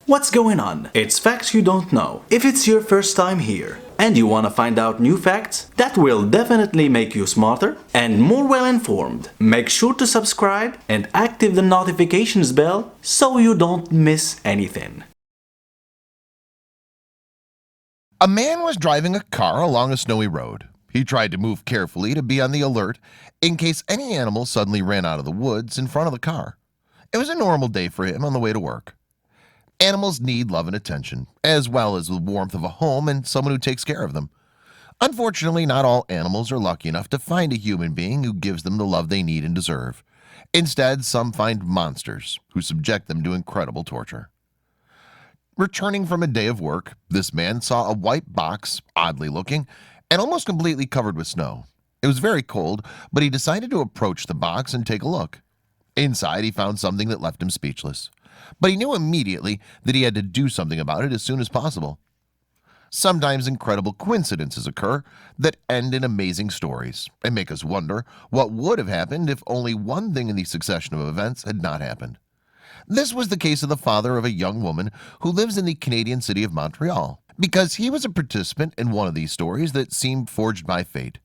What's going on? It's facts you don't know. If it's your first time here and you want to find out new facts that will definitely make you smarter and more well informed, make sure to subscribe and activate the notifications bell so you don't miss anything. A man was driving a car along a snowy road. He tried to move carefully to be on the alert in case any animal suddenly ran out of the woods in front of the car. It was a normal day for him on the way to work. Animals need love and attention, as well as the warmth of a home and someone who takes care of them. Unfortunately, not all animals are lucky enough to find a human being who gives them the love they need and deserve. Instead, some find monsters who subject them to incredible torture. Returning from a day of work, this man saw a white box, oddly looking, and almost completely covered with snow. It was very cold, but he decided to approach the box and take a look. Inside, he found something that left him speechless. But he knew immediately that he had to do something about it as soon as possible. Sometimes incredible coincidences occur that end in amazing stories and make us wonder what would have happened if only one thing in the succession of events had not happened. This was the case of the father of a young woman who lives in the Canadian city of Montreal, because he was a participant in one of these stories that seemed forged by fate.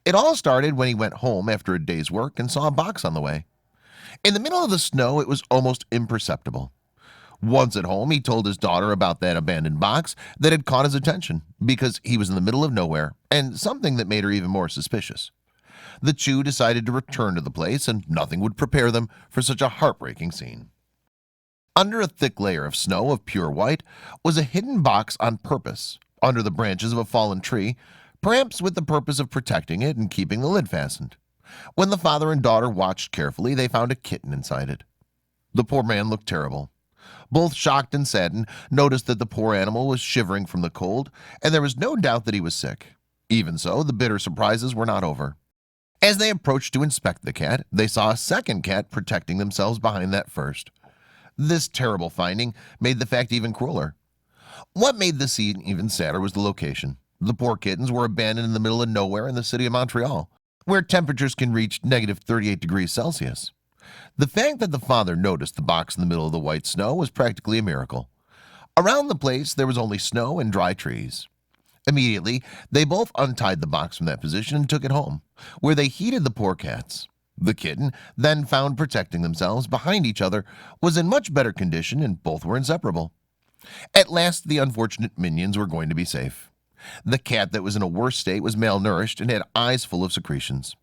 It all started when he went home after a day's work and saw a box on the way. In the middle of the snow, it was almost imperceptible. Once at home, he told his daughter about that abandoned box that had caught his attention because he was in the middle of nowhere, and something that made her even more suspicious. The two decided to return to the place, and nothing would prepare them for such a heartbreaking scene. Under a thick layer of snow of pure white was a hidden box on purpose, under the branches of a fallen tree, perhaps with the purpose of protecting it and keeping the lid fastened. When the father and daughter watched carefully, they found a kitten inside it. The poor man looked terrible. Both shocked and saddened, noticed that the poor animal was shivering from the cold, and there was no doubt that he was sick. Even so, the bitter surprises were not over. As they approached to inspect the cat, they saw a second cat protecting themselves behind that first. This terrible finding made the fact even crueler. What made the scene even sadder was the location. The poor kittens were abandoned in the middle of nowhere in the city of Montreal, where temperatures can reach negative 38 degrees Celsius. The fact that the father noticed the box in the middle of the white snow was practically a miracle. Around the place, there was only snow and dry trees. Immediately, they both untied the box from that position and took it home, where they heated the poor cats. The kitten, then found protecting themselves behind each other, was in much better condition, and both were inseparable. At last, the unfortunate minions were going to be safe. The cat that was in a worse state was malnourished and had eyes full of secretions.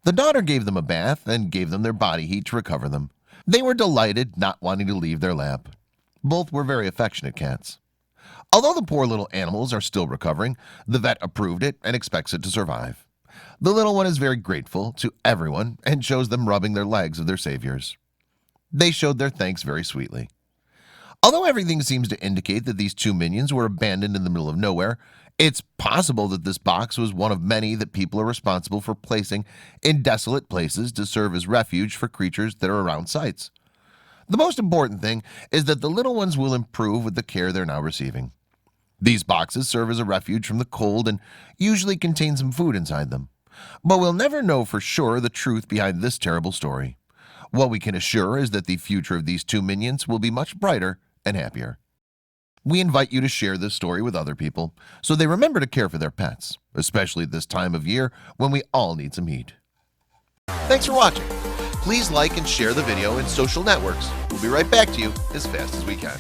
The daughter gave them a bath and gave them their body heat to recover them. They were delighted, not wanting to leave their lap. Both were very affectionate cats. Although the poor little animals are still recovering, the vet approved it and expects it to survive. The little one is very grateful to everyone and shows them rubbing their legs of their saviors. They showed their thanks very sweetly. Although everything seems to indicate that these two minions were abandoned in the middle of nowhere, it's possible that this box was one of many that people are responsible for placing in desolate places to serve as refuge for creatures that are around sites. The most important thing is that the little ones will improve with the care they're now receiving. These boxes serve as a refuge from the cold and usually contain some food inside them. But we'll never know for sure the truth behind this terrible story. What we can assure is that the future of these two minions will be much brighter and happier. We invite you to share this story with other people so they remember to care for their pets, especially at this time of year when we all need some heat. Thanks for watching. Please like and share the video in social networks. We'll be right back to you as fast as we can.